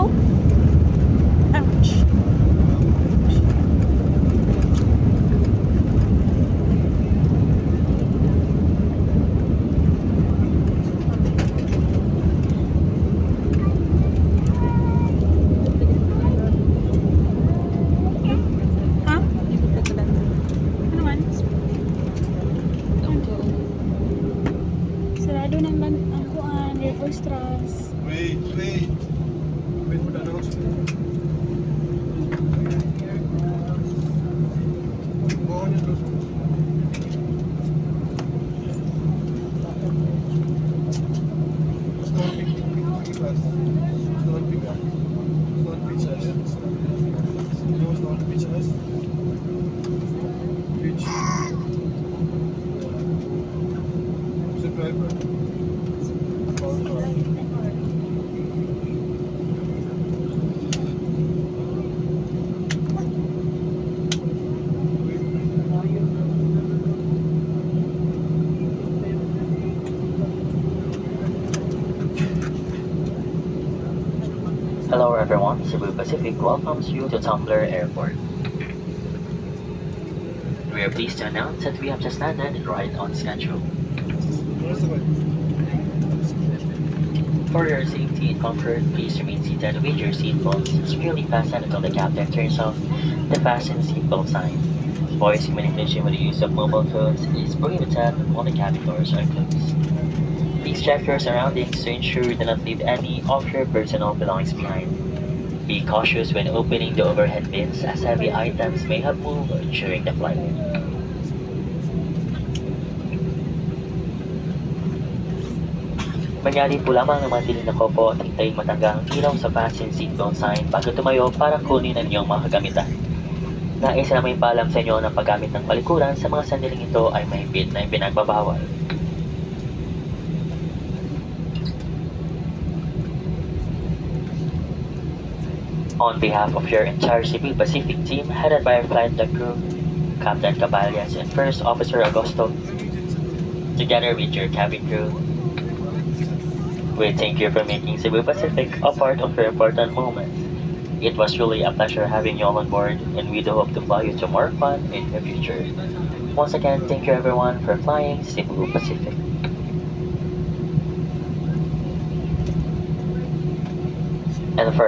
Oh! Ouch. Ha? Ano man? Sarado ng ang kuan, reverse thrust. Wait for the announcement. Go on and look. Stone pick fast. Stone pick up. Stone pitch us. No stone pitch us. Pitch. Who's the driver? Power car. Hello everyone, Cebu Pacific welcomes you to Tumblr Airport. We are pleased to announce that we have just landed right on schedule. Where's the way? For your safety and comfort, please remain seated with your seatbelts securely fastened until the captain turns off the fasten seatbelt sign. Voice communication with the use of mobile phones is prohibited while the cabin doors are closed. Please check your surroundings to ensure you do not leave any of your personal belongings behind. Be cautious when opening the overhead bins as heavy items may have moved during the flight. Manyari po lamang na manatiling nakaupo at hintayin matanggal ang ilaw sa fasten seatbelt sign bago tumayo para kunin ang inyong mga kagamitan. Nais na may paalam sa inyo na paggamit ng palikuran sa mga sandaling ito ay mahigpit na ipinagbabawal. On behalf of your entire Cebu Pacific team headed by our flight deck crew, Captain Caballas and First Officer Agosto, together with your cabin crew, we thank you for making Cebu Pacific a part of your important moments. It was truly a pleasure having you all on board, and we do hope to fly you to more fun in the future. Once again, thank you everyone for flying Cebu Pacific. And for